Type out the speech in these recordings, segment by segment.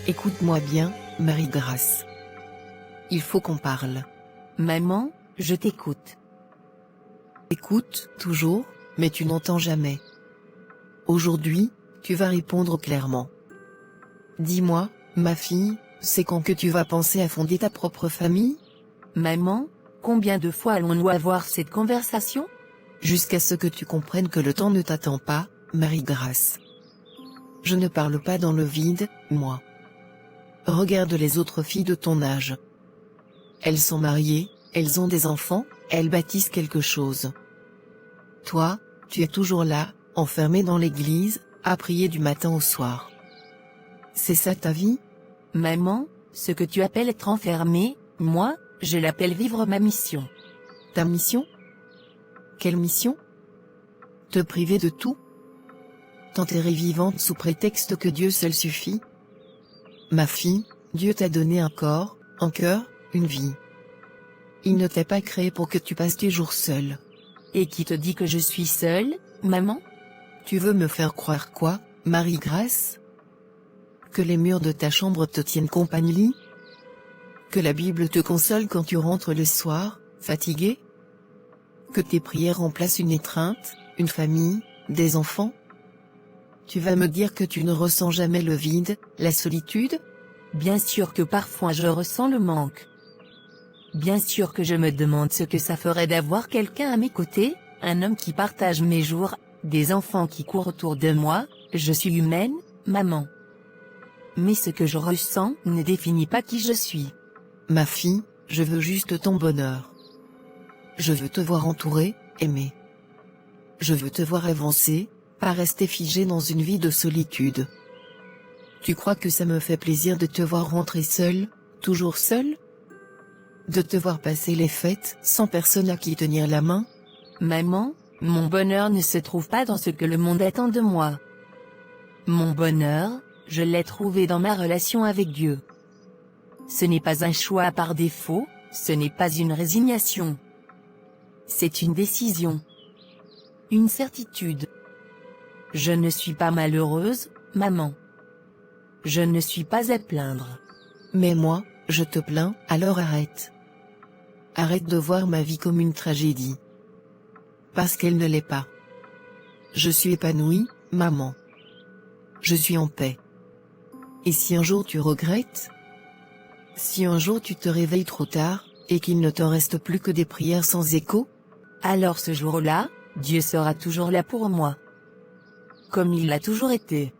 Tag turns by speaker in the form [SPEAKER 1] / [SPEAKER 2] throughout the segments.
[SPEAKER 1] Écoute-moi bien, Marie-Grâce. Il faut qu'on parle.
[SPEAKER 2] Maman, je t'écoute.
[SPEAKER 1] Écoute, toujours, mais tu n'entends jamais. Aujourd'hui, tu vas répondre clairement. Dis-moi, ma fille, c'est quand que tu vas penser à fonder ta propre famille?
[SPEAKER 2] Maman, combien de fois allons-nous avoir cette conversation?
[SPEAKER 1] Jusqu'à ce que tu comprennes que le temps ne t'attend pas, Marie-Grâce. Je ne parle pas dans le vide, moi. Regarde les autres filles de ton âge. Elles sont mariées, elles ont des enfants, elles bâtissent quelque chose. Toi, tu es toujours là, enfermé dans l'église, à prier du matin au soir. C'est ça ta vie?
[SPEAKER 2] Maman, ce que tu appelles être enfermé, moi, je l'appelle vivre ma mission.
[SPEAKER 1] Ta mission? Quelle mission? Te priver de tout? T'enterrer vivante sous prétexte que Dieu seul suffit? Ma fille, Dieu t'a donné un corps, un cœur, une vie. Il ne t'a pas créé pour que tu passes tes jours seul.
[SPEAKER 2] Et qui te dit que je suis seule, maman?
[SPEAKER 1] Tu veux me faire croire quoi, Marie-Grâce? Que les murs de ta chambre te tiennent compagnie? Que la Bible te console quand tu rentres le soir, fatigué? Que tes prières remplacent une étreinte, une famille, des enfants? Tu vas me dire que tu ne ressens jamais le vide, la solitude?
[SPEAKER 2] Bien sûr que parfois je ressens le manque. Bien sûr que je me demande ce que ça ferait d'avoir quelqu'un à mes côtés, un homme qui partage mes jours, des enfants qui courent autour de moi. Je suis humaine, maman. Mais ce que je ressens ne définit pas qui je suis.
[SPEAKER 1] Ma fille, je veux juste ton bonheur. Je veux te voir entourée, aimée. Je veux te voir avancer, pas rester figée dans une vie de solitude. Tu crois que ça me fait plaisir de te voir rentrer seule, toujours seule? De te voir passer les fêtes sans personne à qui tenir la main?
[SPEAKER 2] Maman, mon bonheur ne se trouve pas dans ce que le monde attend de moi. Mon bonheur, je l'ai trouvé dans ma relation avec Dieu. Ce n'est pas un choix par défaut, ce n'est pas une résignation. C'est une décision. Une certitude. Je ne suis pas malheureuse, maman. Je ne suis pas à plaindre.
[SPEAKER 1] Mais moi, je te plains, alors arrête. Arrête de voir ma vie comme une tragédie. Parce qu'elle ne l'est pas. Je suis épanouie, maman. Je suis en paix. Et si un jour tu regrettes? Si un jour tu te réveilles trop tard, et qu'il ne te reste plus que des prières sans écho?
[SPEAKER 2] Alors ce jour-là, Dieu sera toujours là pour moi. Comme il l'a toujours été.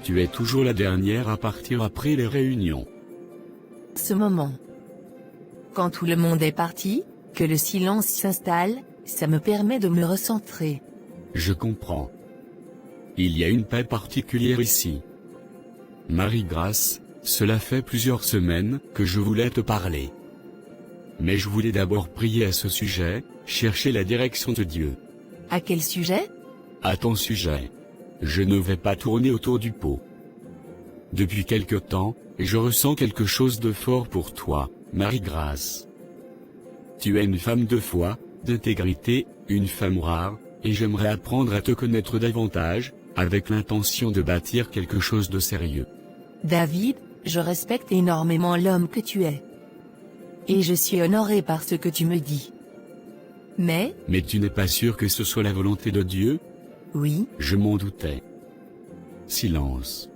[SPEAKER 3] Tu es toujours la dernière à partir après les réunions.
[SPEAKER 2] Ce moment. Quand tout le monde est parti, que le silence s'installe, ça me permet de me recentrer.
[SPEAKER 3] Je comprends. Il y a une paix particulière ici. Marie-Grâce, cela fait plusieurs semaines que je voulais te parler. Mais je voulais d'abord prier à ce sujet, chercher la direction de Dieu.
[SPEAKER 2] À quel sujet?
[SPEAKER 3] À ton sujet. Je ne vais pas tourner autour du pot. Depuis quelque temps, je ressens quelque chose de fort pour toi, Marie-Grâce. Tu es une femme de foi, d'intégrité, une femme rare, et j'aimerais apprendre à te connaître davantage, avec l'intention de bâtir quelque chose de sérieux.
[SPEAKER 2] David, je respecte énormément l'homme que tu es. Et je suis honorée par ce que tu me dis. Mais
[SPEAKER 3] tu n'es pas sûr que ce soit la volonté de Dieu?
[SPEAKER 2] Oui.
[SPEAKER 3] Je m'en doutais. Silence.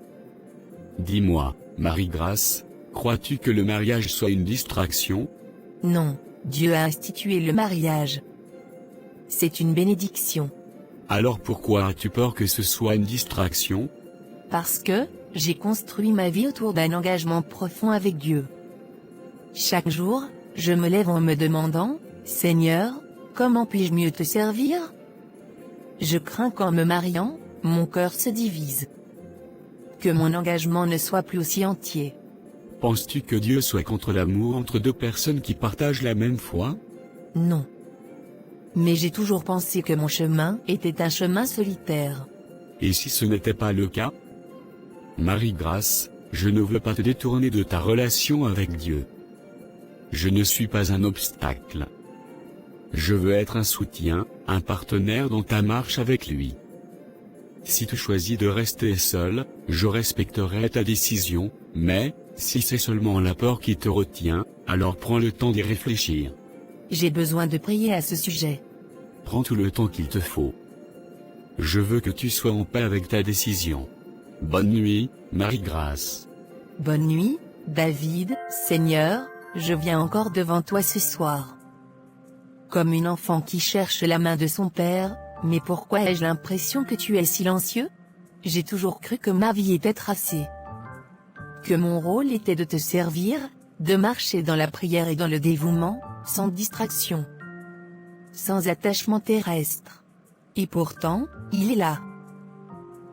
[SPEAKER 3] Dis-moi, Marie-Grâce, crois-tu que le mariage soit une distraction?
[SPEAKER 2] Non, Dieu a institué le mariage. C'est une bénédiction.
[SPEAKER 3] Alors pourquoi as-tu peur que ce soit une distraction?
[SPEAKER 2] Parce que, j'ai construit ma vie autour d'un engagement profond avec Dieu. Chaque jour, je me lève en me demandant, Seigneur, comment puis-je mieux te servir? Je crains qu'en me mariant, mon cœur se divise. Que mon engagement ne soit plus aussi entier.
[SPEAKER 3] Penses-tu que Dieu soit contre l'amour entre deux personnes qui partagent la même foi?
[SPEAKER 2] Non. Mais j'ai toujours pensé que mon chemin était un chemin solitaire.
[SPEAKER 3] Et si ce n'était pas le cas? Marie-Grâce, je ne veux pas te détourner de ta relation avec Dieu. Je ne suis pas un obstacle. Je veux être un soutien, un partenaire dans ta marche avec lui. Si tu choisis de rester seul, je respecterai ta décision, mais, si c'est seulement la peur qui te retient, alors prends le temps d'y réfléchir.
[SPEAKER 2] J'ai besoin de prier à ce sujet.
[SPEAKER 3] Prends tout le temps qu'il te faut. Je veux que tu sois en paix avec ta décision. Bonne nuit, Marie-Grâce.
[SPEAKER 2] Bonne nuit, David. Seigneur, je viens encore devant toi ce soir. Comme une enfant qui cherche la main de son père, mais pourquoi ai-je l'impression que tu es silencieux? J'ai toujours cru que ma vie était tracée. Que mon rôle était de te servir, de marcher dans la prière et dans le dévouement, sans distraction. Sans attachement terrestre. Et pourtant, il est là.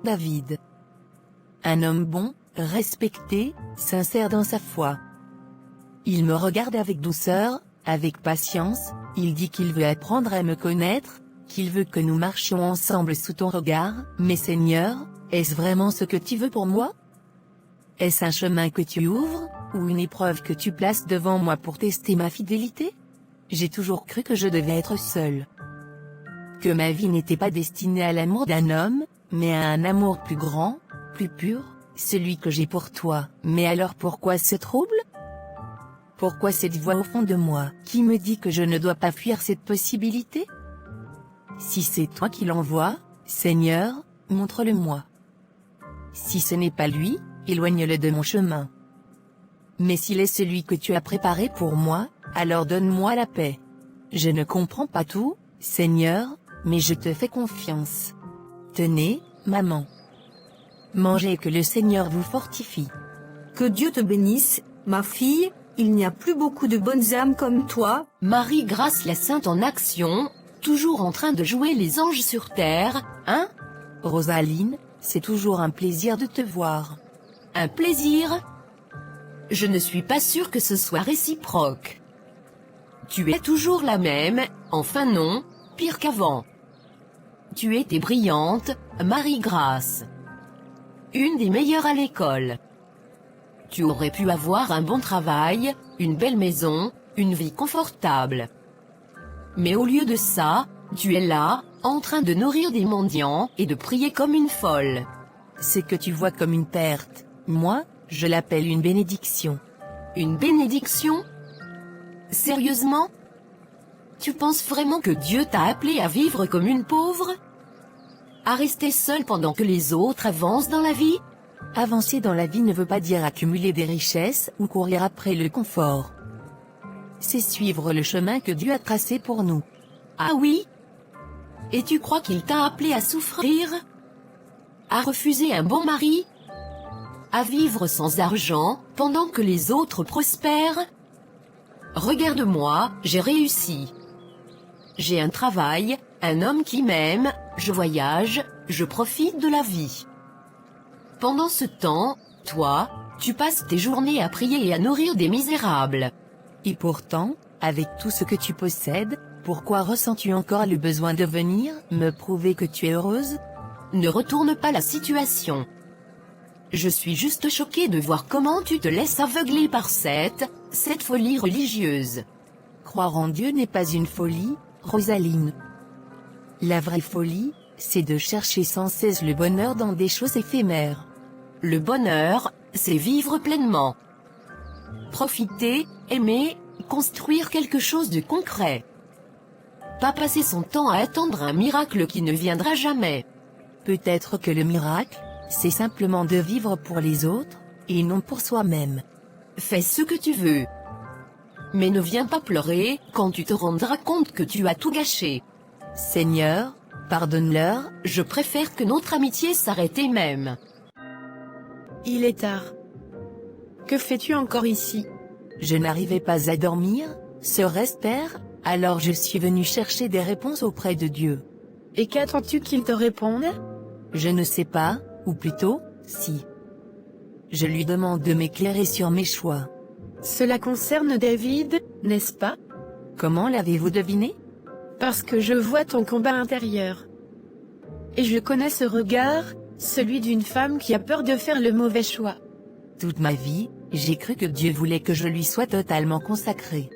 [SPEAKER 2] David. Un homme bon, respecté, sincère dans sa foi. Il me regarde avec douceur, avec patience, il dit qu'il veut apprendre à me connaître, qu'il veut que nous marchions ensemble sous ton regard, mais Seigneur, est-ce vraiment ce que tu veux pour moi? Est-ce un chemin que tu ouvres, ou une épreuve que tu places devant moi pour tester ma fidélité? J'ai toujours cru que je devais être seul. Que ma vie n'était pas destinée à l'amour d'un homme, mais à un amour plus grand, plus pur, celui que j'ai pour toi. Mais alors pourquoi ce trouble? Pourquoi cette voix au fond de moi, qui me dit que je ne dois pas fuir cette possibilité? Si c'est toi qui l'envoies, Seigneur, montre-le-moi. Si ce n'est pas lui, éloigne-le de mon chemin. Mais s'il est celui que tu as préparé pour moi, alors donne-moi la paix. Je ne comprends pas tout, Seigneur, mais je te fais confiance. Tenez, maman. Mangez et que le Seigneur vous fortifie.
[SPEAKER 4] Que Dieu te bénisse, ma fille, il n'y a plus beaucoup de bonnes âmes comme toi.
[SPEAKER 5] Marie-Grâce la Sainte en action, toujours en train de jouer les anges sur terre, hein?
[SPEAKER 2] Rosaline, c'est toujours un plaisir de te voir.
[SPEAKER 5] Un plaisir? Je ne suis pas sûre que ce soit réciproque. Tu es toujours la même, enfin non, pire qu'avant. Tu étais brillante, Marie-Grâce. Une des meilleures à l'école. Tu aurais pu avoir un bon travail, une belle maison, une vie confortable. Mais au lieu de ça, tu es là, en train de nourrir des mendiants et de prier comme une folle.
[SPEAKER 2] C'est que tu vois comme une perte. Moi, je l'appelle une bénédiction.
[SPEAKER 5] Une bénédiction? Sérieusement? Tu penses vraiment que Dieu t'a appelé à vivre comme une pauvre? À rester seule pendant que les autres avancent dans la vie?
[SPEAKER 2] Avancer dans la vie ne veut pas dire accumuler des richesses ou courir après le confort. C'est suivre le chemin que Dieu a tracé pour nous.
[SPEAKER 5] Ah oui? Et tu crois qu'il t'a appelé à souffrir? À refuser un bon mari? À vivre sans argent, pendant que les autres prospèrent? Regarde-moi, j'ai réussi. J'ai un travail, un homme qui m'aime, je voyage, je profite de la vie. Pendant ce temps, toi, tu passes tes journées à prier et à nourrir des misérables.
[SPEAKER 2] Et pourtant, avec tout ce que tu possèdes, pourquoi ressens-tu encore le besoin de venir me prouver que tu es heureuse?
[SPEAKER 5] Ne retourne pas la situation. Je suis juste choquée de voir comment tu te laisses aveugler par cette folie religieuse.
[SPEAKER 2] Croire en Dieu n'est pas une folie, Rosaline. La vraie folie, c'est de chercher sans cesse le bonheur dans des choses éphémères.
[SPEAKER 5] Le bonheur, c'est vivre pleinement. Profiter, aimer, construire quelque chose de concret. Pas passer son temps à attendre un miracle qui ne viendra jamais.
[SPEAKER 2] Peut-être que le miracle, c'est simplement de vivre pour les autres, et non pour soi-même.
[SPEAKER 5] Fais ce que tu veux. Mais ne viens pas pleurer quand tu te rendras compte que tu as tout gâché.
[SPEAKER 2] Seigneur, pardonne-leur.
[SPEAKER 5] Je préfère que notre amitié s'arrête même.
[SPEAKER 6] Il est tard. Que fais-tu encore ici?
[SPEAKER 2] Je n'arrivais pas à dormir, serait-ce père, alors je suis venu chercher des réponses auprès de Dieu.
[SPEAKER 6] Et qu'attends-tu qu'il te réponde?
[SPEAKER 2] Je ne sais pas, ou plutôt, si. Je lui demande de m'éclairer sur mes choix.
[SPEAKER 6] Cela concerne David, n'est-ce pas?
[SPEAKER 2] Comment l'avez-vous deviné?
[SPEAKER 6] Parce que je vois ton combat intérieur. Et je connais ce regard, celui d'une femme qui a peur de faire le mauvais choix.
[SPEAKER 2] Toute ma vie, j'ai cru que Dieu voulait que je lui sois totalement consacré.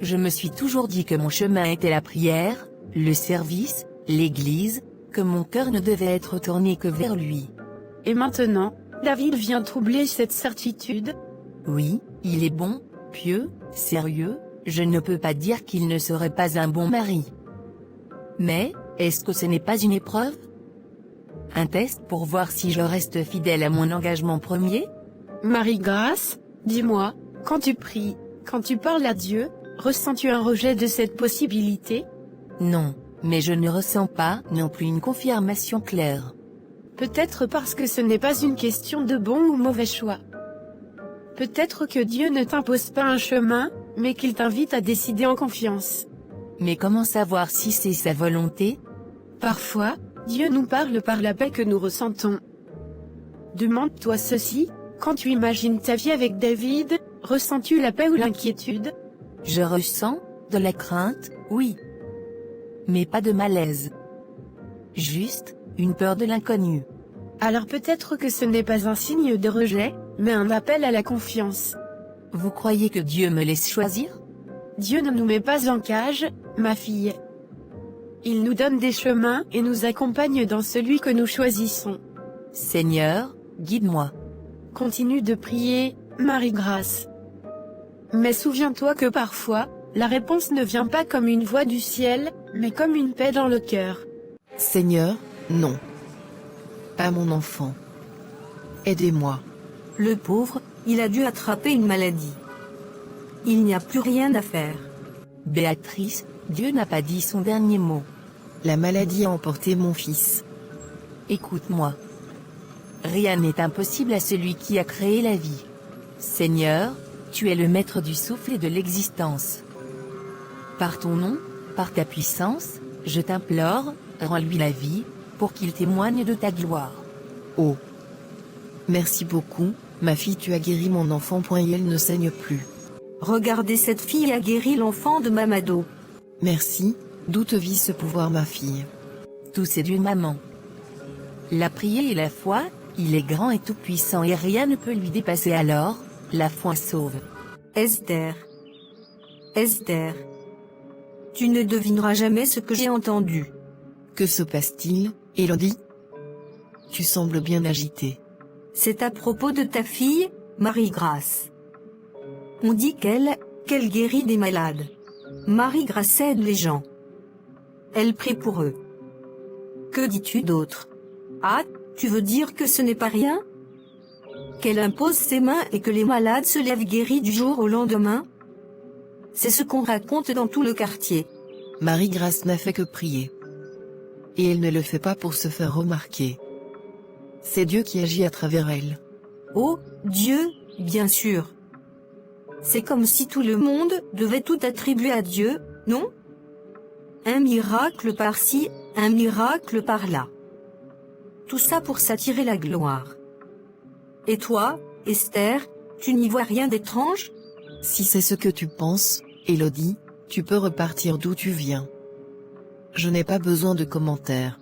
[SPEAKER 2] Je me suis toujours dit que mon chemin était la prière, le service, l'église, que mon cœur ne devait être tourné que vers lui.
[SPEAKER 6] Et maintenant, David vient troubler cette certitude.
[SPEAKER 2] Oui, il est bon, pieux, sérieux, je ne peux pas dire qu'il ne serait pas un bon mari. Mais, est-ce que ce n'est pas une épreuve? Un test pour voir si je reste fidèle à mon engagement premier?
[SPEAKER 6] Marie-Grâce, dis-moi, quand tu pries, quand tu parles à Dieu, ressens-tu un rejet de cette possibilité?
[SPEAKER 2] Non, mais je ne ressens pas non plus une confirmation claire.
[SPEAKER 6] Peut-être parce que ce n'est pas une question de bon ou mauvais choix. Peut-être que Dieu ne t'impose pas un chemin, mais qu'il t'invite à décider en confiance.
[SPEAKER 2] Mais comment savoir si c'est sa volonté?
[SPEAKER 6] Parfois, Dieu nous parle par la paix que nous ressentons. Demande-toi ceci, quand tu imagines ta vie avec David, ressens-tu la paix ou l'inquiétude?
[SPEAKER 2] Je ressens de la crainte, oui. Mais pas de malaise. Juste, une peur de l'inconnu.
[SPEAKER 6] Alors peut-être que ce n'est pas un signe de rejet, mais un appel à la confiance.
[SPEAKER 2] Vous croyez que Dieu me laisse choisir?
[SPEAKER 6] Dieu ne nous met pas en cage, ma fille. Il nous donne des chemins et nous accompagne dans celui que nous choisissons.
[SPEAKER 2] Seigneur, guide-moi.
[SPEAKER 6] Continue de prier, Marie-Grâce. Mais souviens-toi que parfois, la réponse ne vient pas comme une voix du ciel, mais comme une paix dans le cœur.
[SPEAKER 1] Seigneur, non. Pas mon enfant. Aidez-moi.
[SPEAKER 4] Le pauvre, il a dû attraper une maladie. Il n'y a plus rien à faire.
[SPEAKER 2] Béatrice, Dieu n'a pas dit son dernier mot.
[SPEAKER 1] La maladie a emporté mon fils.
[SPEAKER 2] Écoute-moi. Rien n'est impossible à celui qui a créé la vie. Seigneur, tu es le maître du souffle et de l'existence. Par ton nom, par ta puissance, je t'implore, rends-lui la vie, pour qu'il témoigne de ta gloire.
[SPEAKER 1] Oh. Merci beaucoup, ma fille, tu as guéri mon enfant. Et elle ne saigne plus.
[SPEAKER 4] Regardez, cette fille a guéri l'enfant de Mamado.
[SPEAKER 1] Merci, d'où te vit ce pouvoir, ma fille?
[SPEAKER 2] Tout c'est d'une maman. La prière et la foi, il est grand et tout-puissant et rien ne peut lui dépasser alors, la foi sauve.
[SPEAKER 4] Esther. Esther. Tu ne devineras jamais ce que j'ai entendu.
[SPEAKER 1] Que se passe-t-il, Élodie? Tu sembles bien agitée.
[SPEAKER 4] C'est à propos de ta fille, Marie-Grâce. On dit qu'elle guérit des malades. Marie-Grâce aide les gens. Elle prie pour eux. Que dis-tu d'autre? Ah, tu veux dire que ce n'est pas rien? Qu'elle impose ses mains et que les malades se lèvent guéris du jour au lendemain? C'est ce qu'on raconte dans tout le quartier.
[SPEAKER 1] Marie-Grâce n'a fait que prier. Et elle ne le fait pas pour se faire remarquer. C'est Dieu qui agit à travers elle.
[SPEAKER 4] Oh, Dieu, bien sûr. C'est comme si tout le monde devait tout attribuer à Dieu, non? Un miracle par-ci, un miracle par-là. Tout ça pour s'attirer la gloire. Et toi, Esther, tu n'y vois rien d'étrange?
[SPEAKER 1] Si c'est ce que tu penses, Élodie, tu peux repartir d'où tu viens. Je n'ai pas besoin de commentaires.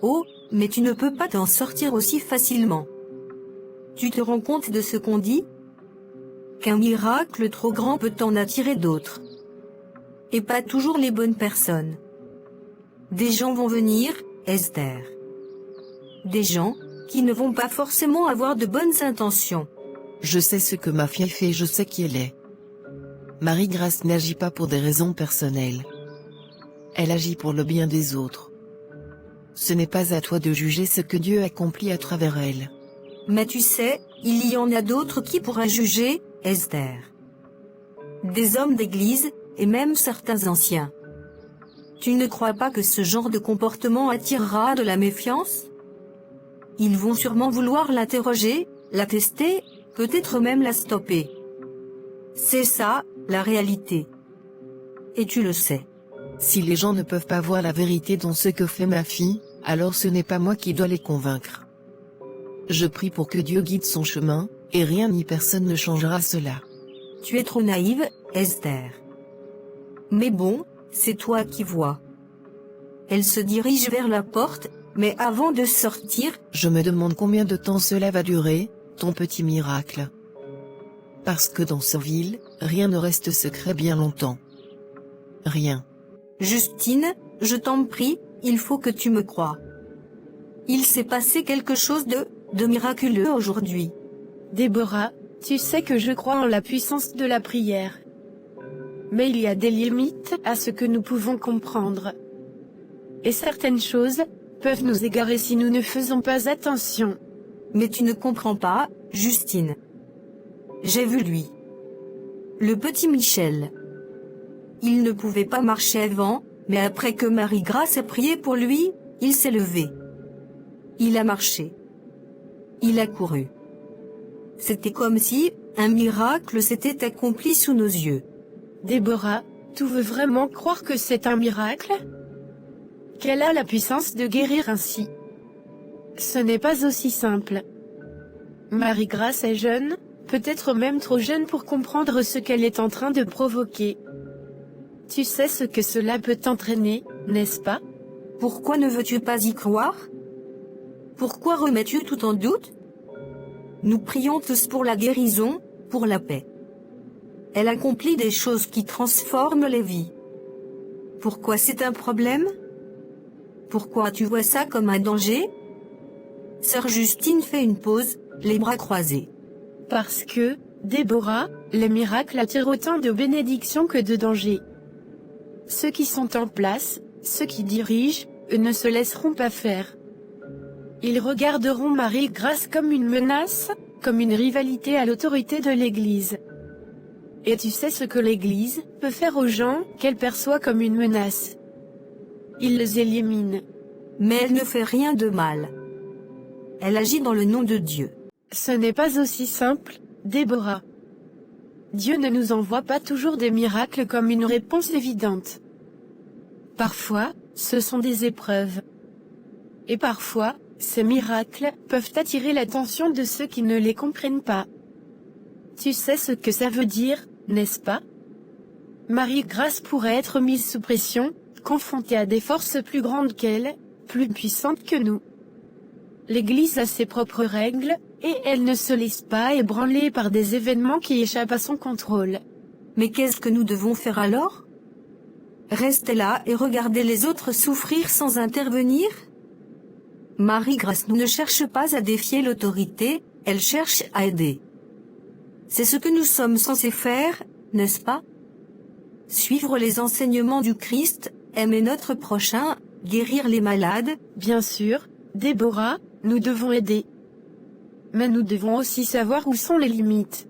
[SPEAKER 4] Oh, mais tu ne peux pas t'en sortir aussi facilement. Tu te rends compte de ce qu'on dit? Qu'un miracle trop grand peut en attirer d'autres. Et pas toujours les bonnes personnes. Des gens vont venir, Esther. Des gens qui ne vont pas forcément avoir de bonnes intentions.
[SPEAKER 1] Je sais ce que ma fille fait, je sais qui elle est. Marie-Grâce n'agit pas pour des raisons personnelles. Elle agit pour le bien des autres. Ce n'est pas à toi de juger ce que Dieu accomplit à travers elle.
[SPEAKER 4] Mais tu sais, il y en a d'autres qui pourraient juger, Esther. Des hommes d'église, et même certains anciens. Tu ne crois pas que ce genre de comportement attirera de la méfiance? Ils vont sûrement vouloir l'interroger, la tester, peut-être même la stopper. C'est ça, la réalité. Et tu le sais.
[SPEAKER 1] Si les gens ne peuvent pas voir la vérité dans ce que fait ma fille, alors ce n'est pas moi qui dois les convaincre. Je prie pour que Dieu guide son chemin, et rien ni personne ne changera cela.
[SPEAKER 4] Tu es trop naïve, Esther. Mais bon, c'est toi qui vois. Elle se dirige vers la porte, mais avant de sortir,
[SPEAKER 1] je me demande combien de temps cela va durer, ton petit miracle. Parce que dans ce ville, rien ne reste secret bien longtemps. Rien.
[SPEAKER 4] Justine, je t'en prie, il faut que tu me croies. Il s'est passé quelque chose de miraculeux aujourd'hui.
[SPEAKER 6] Déborah, tu sais que je crois en la puissance de la prière. Mais il y a des limites à ce que nous pouvons comprendre. Et certaines choses peuvent nous égarer si nous ne faisons pas attention.
[SPEAKER 4] Mais tu ne comprends pas, Justine. J'ai vu lui. Le petit Michel. Il ne pouvait pas marcher avant, mais après que Marie-Grâce a prié pour lui, il s'est levé. Il a marché. Il a couru. C'était comme si un miracle s'était accompli sous nos yeux.
[SPEAKER 6] Déborah, tu veux vraiment croire que c'est un miracle? Qu'elle a la puissance de guérir ainsi? Ce n'est pas aussi simple. Marie-Grâce est jeune, peut-être même trop jeune pour comprendre ce qu'elle est en train de provoquer. Tu sais ce que cela peut entraîner, n'est-ce pas?
[SPEAKER 4] Pourquoi ne veux-tu pas y croire? Pourquoi remets-tu tout en doute? Nous prions tous pour la guérison, pour la paix. Elle accomplit des choses qui transforment les vies. Pourquoi c'est un problème? Pourquoi tu vois ça comme un danger? Sœur Justine fait une pause, les bras croisés.
[SPEAKER 6] Parce que, Déborah, les miracles attirent autant de bénédictions que de dangers. Ceux qui sont en place, ceux qui dirigent, eux ne se laisseront pas faire. Ils regarderont Marie-Grâce comme une menace, comme une rivalité à l'autorité de l'Église. Et tu sais ce que l'Église peut faire aux gens qu'elle perçoit comme une menace. Il les élimine.
[SPEAKER 4] Mais elle ne fait rien de mal. Elle agit dans le nom de Dieu.
[SPEAKER 6] Ce n'est pas aussi simple, Déborah. Dieu ne nous envoie pas toujours des miracles comme une réponse évidente. Parfois, ce sont des épreuves. Et parfois, ces miracles peuvent attirer l'attention de ceux qui ne les comprennent pas. Tu sais ce que ça veut dire, n'est-ce pas? Marie-Grâce pourrait être mise sous pression, confrontée à des forces plus grandes qu'elle, plus puissantes que nous. L'Église a ses propres règles, et elle ne se laisse pas ébranler par des événements qui échappent à son contrôle.
[SPEAKER 4] Mais qu'est-ce que nous devons faire alors? Rester là et regarder les autres souffrir sans intervenir? Marie-Grâce ne cherche pas à défier l'autorité, elle cherche à aider. C'est ce que nous sommes censés faire, n'est-ce pas? Suivre les enseignements du Christ, aimer notre prochain, guérir les malades.
[SPEAKER 6] Bien sûr, Déborah, nous devons aider. Mais nous devons aussi savoir où sont les limites.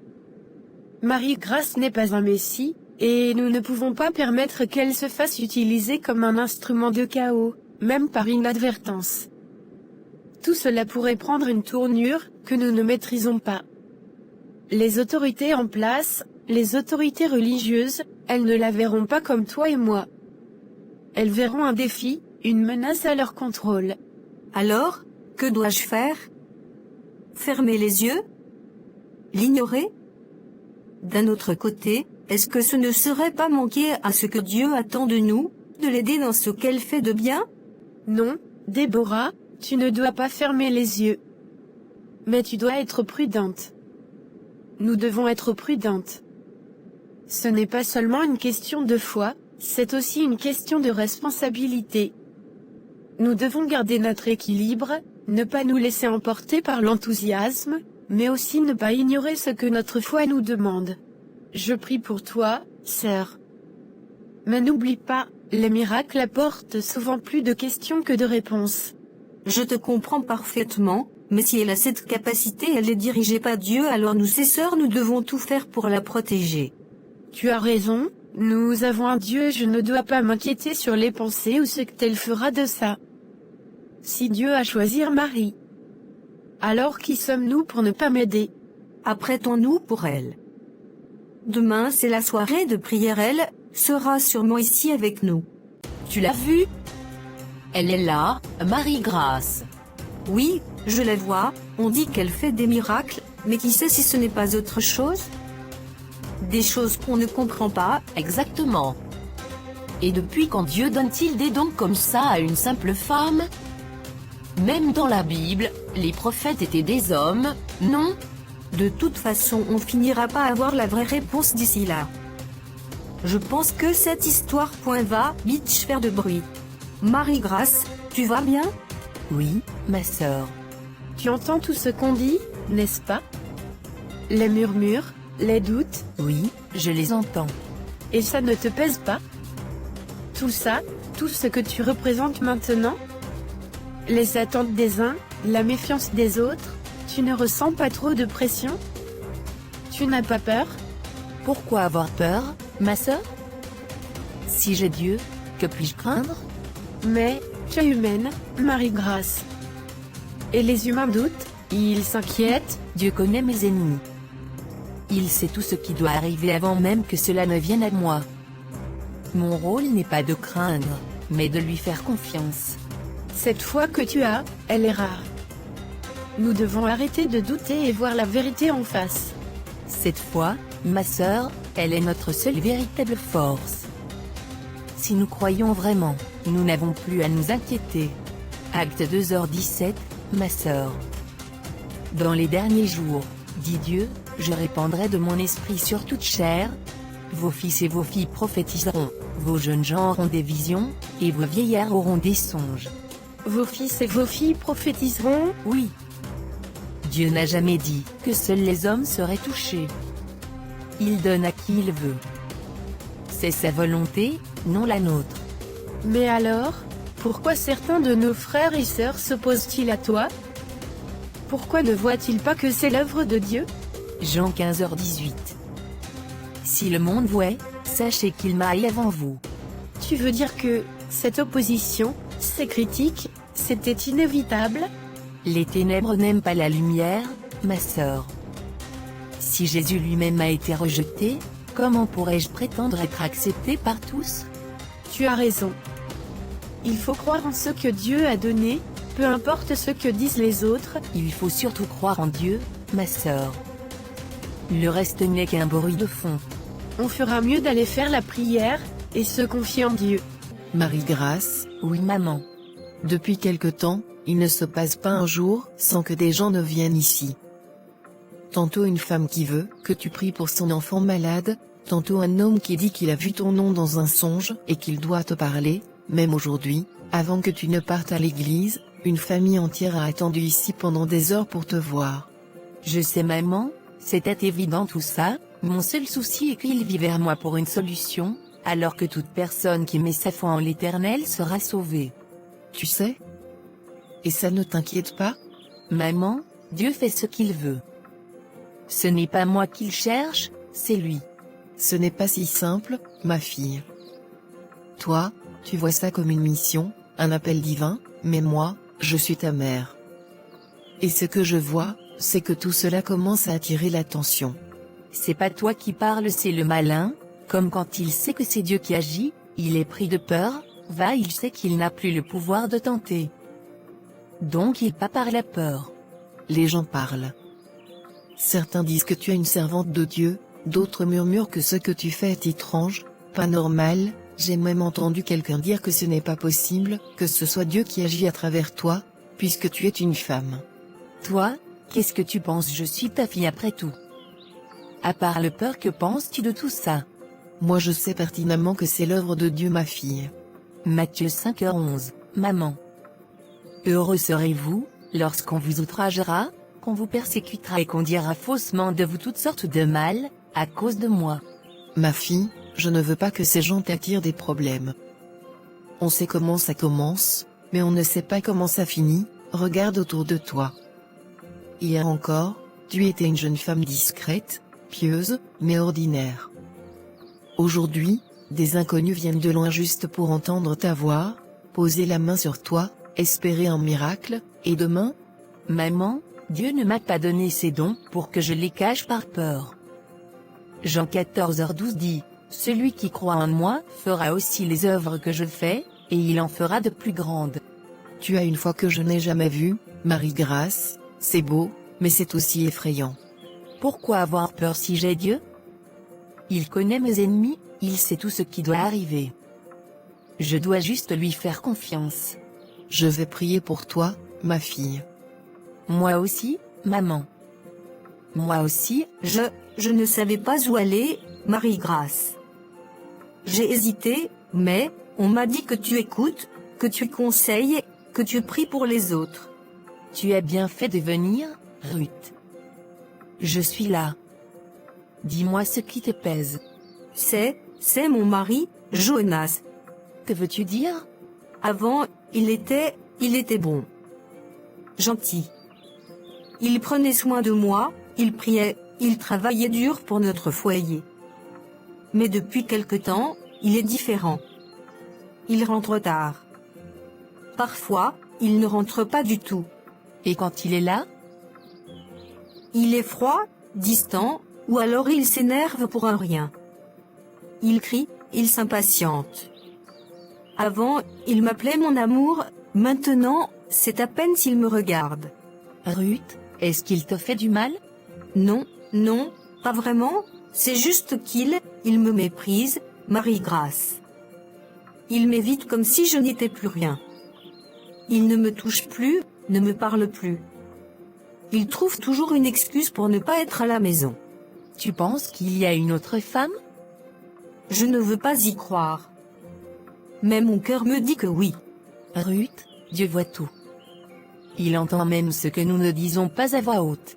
[SPEAKER 6] Marie-Grâce n'est pas un messie, et nous ne pouvons pas permettre qu'elle se fasse utiliser comme un instrument de chaos, même par inadvertance. Tout cela pourrait prendre une tournure que nous ne maîtrisons pas. Les autorités en place, les autorités religieuses, elles ne la verront pas comme toi et moi. Elles verront un défi, une menace à leur contrôle.
[SPEAKER 4] Alors, que dois-je faire? Fermer les yeux? L'ignorer? D'un autre côté, est-ce que ce ne serait pas manquer à ce que Dieu attend de nous, de l'aider dans ce qu'elle fait de bien?
[SPEAKER 6] Non, Déborah, tu ne dois pas fermer les yeux. Mais tu dois être prudente. Nous devons être prudentes. Ce n'est pas seulement une question de foi, c'est aussi une question de responsabilité. Nous devons garder notre équilibre, ne pas nous laisser emporter par l'enthousiasme, mais aussi ne pas ignorer ce que notre foi nous demande. Je prie pour toi, sœur. Mais n'oublie pas, les miracles apportent souvent plus de questions que de réponses.
[SPEAKER 4] Je te comprends parfaitement, mais si elle a cette capacité, elle est dirigée par Dieu, alors nous, ses sœurs, nous devons tout faire pour la protéger.
[SPEAKER 6] Tu as raison, nous avons un Dieu, je ne dois pas m'inquiéter sur les pensées ou ce qu'elle fera de ça. Si Dieu a choisi Marie, alors qui sommes-nous pour ne pas m'aider?
[SPEAKER 4] Apprêtons-nous pour elle. Demain, c'est la soirée de prière, elle sera sûrement ici avec nous.
[SPEAKER 5] Tu l'as vue? Elle est là, Marie-Grâce.
[SPEAKER 4] Oui, je la vois, on dit qu'elle fait des miracles, mais qui sait si ce n'est pas autre chose? Des choses qu'on ne comprend pas.
[SPEAKER 5] Exactement. Et depuis quand Dieu donne-t-il des dons comme ça à une simple femme? Même dans la Bible, les prophètes étaient des hommes, non?
[SPEAKER 4] De toute façon, on finira pas à avoir la vraie réponse d'ici là. Je pense que cette histoire va vite faire de bruit. Marie-Grâce, tu vas bien?
[SPEAKER 2] Oui, ma sœur.
[SPEAKER 6] Tu entends tout ce qu'on dit, n'est-ce pas? Les murmures, les doutes,
[SPEAKER 2] Oui, je les entends.
[SPEAKER 6] et ça ne te pèse pas? Tout ça, tout ce que tu représentes maintenant? Les attentes des uns, la méfiance des autres, tu ne ressens pas trop de pression? Tu n'as pas peur?
[SPEAKER 2] Pourquoi avoir peur, ma sœur? Si j'ai Dieu, que puis-je craindre?
[SPEAKER 6] Mais, tu es humaine, Marie-Grâce. Et les humains doutent, ils s'inquiètent.
[SPEAKER 2] Dieu connaît mes ennemis. Il sait tout ce qui doit arriver avant même que cela ne vienne à moi. Mon rôle n'est pas de craindre, mais de lui faire confiance.
[SPEAKER 6] Cette foi que tu as, elle est rare. Nous devons arrêter de douter et voir la vérité en face.
[SPEAKER 2] Cette foi, ma sœur, elle est notre seule véritable force. Si nous croyons vraiment, nous n'avons plus à nous inquiéter. Acte 2h17, ma sœur. Dans les derniers jours, dit Dieu, je répandrai de mon esprit sur toute chair. Vos fils et vos filles prophétiseront, vos jeunes gens auront des visions, et vos vieillards auront des songes.
[SPEAKER 6] Vos fils et vos filles prophétiseront?
[SPEAKER 2] Oui. Dieu n'a jamais dit que seuls les hommes seraient touchés. Il donne à qui il veut. C'est sa volonté, non la nôtre.
[SPEAKER 6] Mais alors, pourquoi certains de nos frères et sœurs s'opposent-ils à toi? Pourquoi ne voient-ils pas que c'est l'œuvre de Dieu?
[SPEAKER 2] Jean 15h18. Si le monde voit, sachez qu'il m'aille avant vous.
[SPEAKER 6] Tu veux dire que, cette opposition, ces critiques, c'était inévitable?
[SPEAKER 2] Les ténèbres n'aiment pas la lumière, ma sœur. Si Jésus lui-même a été rejeté, comment pourrais-je prétendre être accepté par tous?
[SPEAKER 6] Tu as raison. Il faut croire en ce que Dieu a donné, peu importe ce que disent les autres.
[SPEAKER 2] Il faut surtout croire en Dieu, ma sœur. Le reste n'est qu'un bruit de fond.
[SPEAKER 6] On fera mieux d'aller faire la prière, et se confier en Dieu.
[SPEAKER 1] Marie-Grâce,
[SPEAKER 2] Oui, maman.
[SPEAKER 1] depuis quelque temps, il ne se passe pas un jour sans que des gens ne viennent ici. Tantôt une femme qui veut que tu pries pour son enfant malade, tantôt un homme qui dit qu'il a vu ton nom dans un songe et qu'il doit te parler. Même aujourd'hui, avant que tu ne partes à l'église, une famille entière a attendu ici pendant des heures pour te voir.
[SPEAKER 2] Je sais, maman, c'était évident tout ça. Mon seul souci est qu'il vit vers moi pour une solution, alors que toute personne qui met sa foi en l'Éternel sera sauvée.
[SPEAKER 1] Tu sais? Et ça ne t'inquiète pas?
[SPEAKER 2] Maman, Dieu fait ce qu'il veut. Ce n'est pas moi qu'il cherche, c'est lui.
[SPEAKER 1] Ce n'est pas si simple, ma fille. Toi, tu vois ça comme une mission, un appel divin, mais moi, je suis ta mère. Et ce que je vois, c'est que tout cela commence à attirer l'attention.
[SPEAKER 2] C'est pas toi qui parles, c'est le malin, comme quand il sait que c'est Dieu qui agit, il est pris de peur, il sait qu'il n'a plus le pouvoir de tenter. Donc il part par la peur.
[SPEAKER 1] Les gens parlent. Certains disent que tu es une servante de Dieu, d'autres murmurent que ce que tu fais est étrange, pas normal. J'ai même entendu quelqu'un dire que ce n'est pas possible, que ce soit Dieu qui agit à travers toi, puisque tu es une femme.
[SPEAKER 2] Toi, qu'est-ce que tu penses? Je suis ta fille après tout. À part le peur, que penses-tu de tout ça?
[SPEAKER 1] Moi je sais pertinemment que c'est l'œuvre de Dieu, ma fille.
[SPEAKER 2] Matthieu 5h11, maman. Heureux serez-vous, lorsqu'on vous outragera, qu'on vous persécutera et qu'on dira faussement de vous toutes sortes de mal, à cause de moi.
[SPEAKER 1] Ma fille, je ne veux pas que ces gens t'attirent des problèmes. On sait comment ça commence, mais on ne sait pas comment ça finit. Regarde autour de toi. Hier encore, tu étais une jeune femme discrète, pieuse, mais ordinaire. Aujourd'hui, des inconnus viennent de loin juste pour entendre ta voix, poser la main sur toi, espérer un miracle, et demain?
[SPEAKER 2] Maman, Dieu ne m'a pas donné ses dons pour que je les cache par peur. Jean 14h12 dit, celui qui croit en moi fera aussi les œuvres que je fais, et il en fera de plus grandes.
[SPEAKER 1] Tu as une foi que je n'ai jamais vue, Marie-Grâce, c'est beau, mais c'est aussi effrayant.
[SPEAKER 2] Pourquoi avoir peur si j'ai Dieu? Il connaît mes ennemis, il sait tout ce qui doit arriver. Je dois juste lui faire confiance.
[SPEAKER 1] Je vais prier pour toi, ma fille.
[SPEAKER 2] Moi aussi, maman. Moi aussi,
[SPEAKER 4] Je ne savais pas où aller, Marie-Grâce. J'ai hésité, mais, on m'a dit que tu écoutes, que tu conseilles, que tu pries pour les autres.
[SPEAKER 2] Tu as bien fait de venir, Ruth. Je suis là. Dis-moi ce qui te pèse.
[SPEAKER 4] C'est mon mari, Jonas.
[SPEAKER 2] Que veux-tu dire?
[SPEAKER 4] Avant, il était bon. Gentil. Il prenait soin de moi, il priait, il travaillait dur pour notre foyer. Mais depuis quelque temps, il est différent. Il rentre tard. Parfois, il ne rentre pas du tout.
[SPEAKER 2] Et quand il est là?
[SPEAKER 4] Il est froid, distant, ou alors il s'énerve pour un rien. Il crie, il s'impatiente. Avant, il m'appelait mon amour, maintenant, c'est à peine s'il me regarde.
[SPEAKER 2] Ruth, est-ce qu'il te fait du mal?
[SPEAKER 4] Non, pas vraiment, c'est juste il me méprise, Marie-Grâce. Il m'évite comme si je n'étais plus rien. Il ne me touche plus, ne me parle plus. Il trouve toujours une excuse pour ne pas être à la maison.
[SPEAKER 2] Tu penses qu'il y a une autre femme?
[SPEAKER 4] Je ne veux pas y croire. Mais mon cœur me dit que oui.
[SPEAKER 2] Ruth, Dieu voit tout. Il entend même ce que nous ne disons pas à voix haute.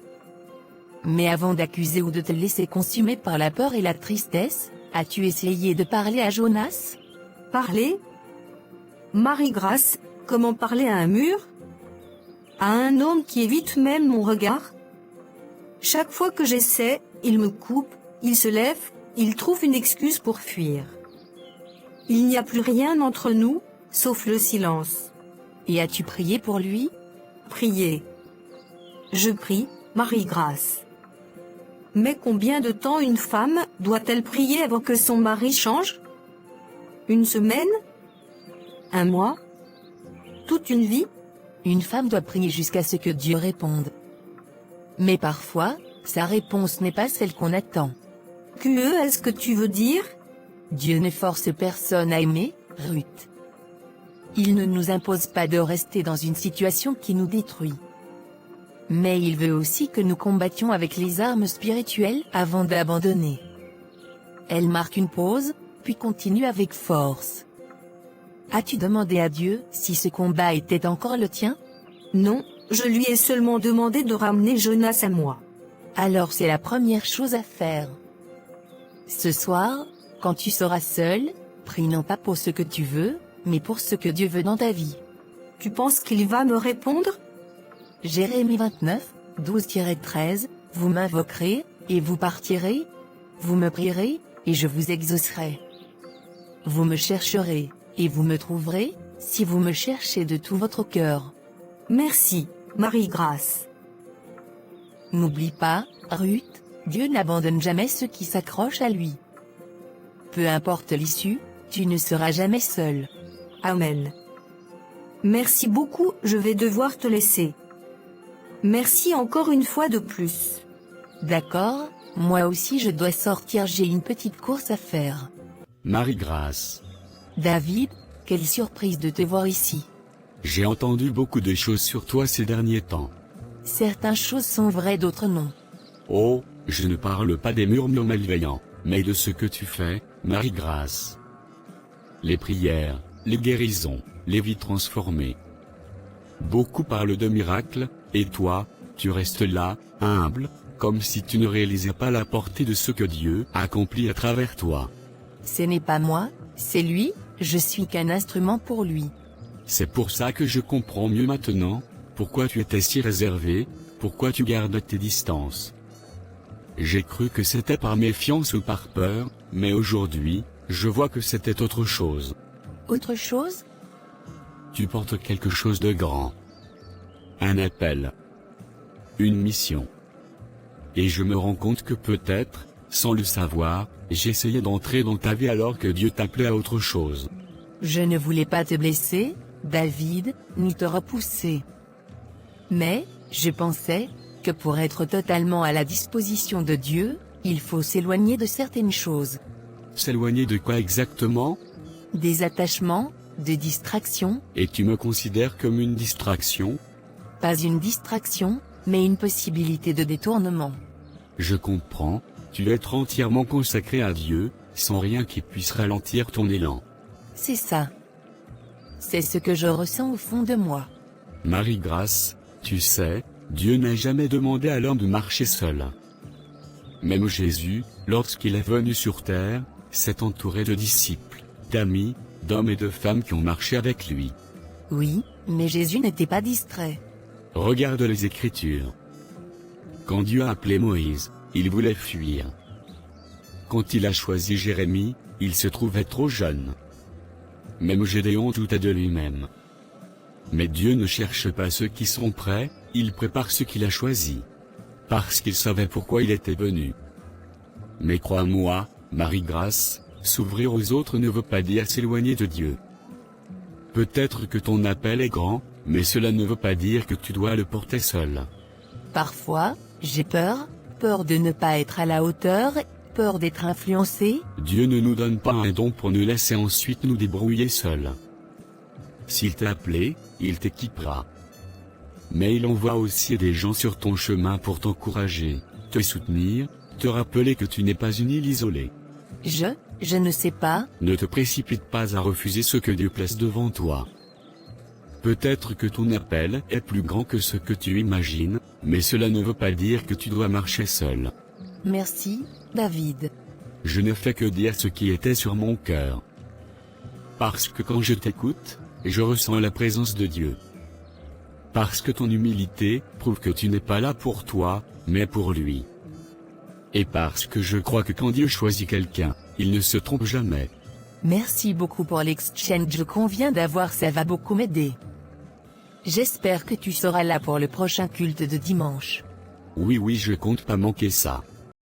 [SPEAKER 2] Mais avant d'accuser ou de te laisser consumer par la peur et la tristesse, as-tu essayé de parler à Jonas?
[SPEAKER 4] Parler? Marie-Grâce, comment parler à un mur? À un homme qui évite même mon regard? Chaque fois que j'essaie, il me coupe, il se lève, il trouve une excuse pour fuir. Il n'y a plus rien entre nous, sauf le silence.
[SPEAKER 2] Et as-tu prié pour lui?
[SPEAKER 4] Prier. Je prie, Marie-Grâce. Mais combien de temps une femme doit-elle prier avant que son mari change? Une semaine? Un mois? Toute une vie?
[SPEAKER 2] Une femme doit prier jusqu'à ce que Dieu réponde. Mais parfois, sa réponse n'est pas celle qu'on attend.
[SPEAKER 4] Que est-ce que tu veux dire?
[SPEAKER 2] Dieu ne force personne à aimer, Ruth. Il ne nous impose pas de rester dans une situation qui nous détruit. Mais il veut aussi que nous combattions avec les armes spirituelles avant d'abandonner. Elle marque une pause, puis continue avec force. As-tu demandé à Dieu si ce combat était encore le tien?
[SPEAKER 4] Non, je lui ai seulement demandé de ramener Jonas à moi.
[SPEAKER 2] Alors c'est la première chose à faire. Ce soir, quand tu seras seul, prie non pas pour ce que tu veux, mais pour ce que Dieu veut dans ta vie.
[SPEAKER 4] Tu penses qu'il va me répondre?
[SPEAKER 2] Jérémie 29, 12-13, vous m'invoquerez, et vous partirez, vous me prierez, et je vous exaucerai. Vous me chercherez, et vous me trouverez, si vous me cherchez de tout votre cœur.
[SPEAKER 4] Merci, Marie-Grâce.
[SPEAKER 2] N'oublie pas, Ruth, Dieu n'abandonne jamais ceux qui s'accrochent à lui. Peu importe l'issue, tu ne seras jamais seul.
[SPEAKER 4] Amen. Merci beaucoup, je vais devoir te laisser. Merci encore une fois de plus.
[SPEAKER 2] D'accord, moi aussi je dois sortir, j'ai une petite course à faire.
[SPEAKER 3] Marie-Grâce.
[SPEAKER 2] David, quelle surprise de te voir ici.
[SPEAKER 3] J'ai entendu beaucoup de choses sur toi ces derniers temps.
[SPEAKER 2] Certaines choses sont vraies, d'autres non.
[SPEAKER 3] Oh, je ne parle pas des murmures malveillants, mais de ce que tu fais, Marie-Grâce. Les prières, les guérisons, les vies transformées. Beaucoup parlent de miracles, et toi, tu restes là, humble, comme si tu ne réalisais pas la portée de ce que Dieu a accompli à travers toi.
[SPEAKER 2] Ce n'est pas moi, c'est lui, je suis qu'un instrument pour lui.
[SPEAKER 3] C'est pour ça que je comprends mieux maintenant, pourquoi tu étais si réservé, pourquoi tu gardes tes distances. J'ai cru que c'était par méfiance ou par peur, mais aujourd'hui, je vois que c'était autre chose.
[SPEAKER 2] Autre chose?
[SPEAKER 3] Tu portes quelque chose de grand. Un appel. Une mission. Et je me rends compte que peut-être, sans le savoir, j'essayais d'entrer dans ta vie alors que Dieu t'appelait à autre chose.
[SPEAKER 2] Je ne voulais pas te blesser, David, ni te repousser. Mais, je pensais, que pour être totalement à la disposition de Dieu, il faut s'éloigner de certaines choses.
[SPEAKER 3] S'éloigner de quoi exactement?
[SPEAKER 2] Des attachements, des distractions.
[SPEAKER 3] Et tu me considères comme une distraction?
[SPEAKER 2] Pas une distraction, mais une possibilité de détournement.
[SPEAKER 3] Je comprends, tu veux être entièrement consacré à Dieu, sans rien qui puisse ralentir ton élan.
[SPEAKER 2] C'est ça. C'est ce que je ressens au fond de moi.
[SPEAKER 3] Marie-Grâce, Tu sais, Dieu n'a jamais demandé à l'homme de marcher seul. Même Jésus, lorsqu'il est venu sur terre, s'est entouré de disciples, d'amis, d'hommes et de femmes qui ont marché avec lui.
[SPEAKER 2] Oui, mais Jésus n'était pas distrait.
[SPEAKER 3] Regarde les Écritures. Quand Dieu a appelé Moïse, il voulait fuir. Quand il a choisi Jérémie, il se trouvait trop jeune. Même Gédéon doutait de lui-même. Mais Dieu ne cherche pas ceux qui sont prêts, il prépare ceux qu'il a choisis. Parce qu'il savait pourquoi il était venu. Mais crois-moi, Marie-Grâce, s'ouvrir aux autres ne veut pas dire s'éloigner de Dieu. Peut-être que ton appel est grand, mais cela ne veut pas dire que tu dois le porter seul.
[SPEAKER 2] Parfois, j'ai peur de ne pas être à la hauteur, peur d'être influencé.
[SPEAKER 3] Dieu ne nous donne pas un don pour nous laisser ensuite nous débrouiller seuls. S'il t'a appelé, il t'équipera. Mais il envoie aussi des gens sur ton chemin pour t'encourager, te soutenir, te rappeler que tu n'es pas une île isolée.
[SPEAKER 2] Je ne sais pas.
[SPEAKER 3] Ne te précipite pas à refuser ce que Dieu place devant toi. Peut-être que ton appel est plus grand que ce que tu imagines, mais cela ne veut pas dire que tu dois marcher seul.
[SPEAKER 2] Merci, David.
[SPEAKER 3] Je ne fais que dire ce qui était sur mon cœur. Parce que quand je t'écoute, je ressens la présence de Dieu. Parce que ton humilité prouve que tu n'es pas là pour toi, mais pour lui. Et parce que je crois que quand Dieu choisit quelqu'un, il ne se trompe jamais.
[SPEAKER 2] Merci beaucoup pour l'exchange qu'on vient d'avoir, ça va beaucoup m'aider. J'espère que tu seras là pour le prochain culte de dimanche.
[SPEAKER 3] Oui, je compte pas manquer ça.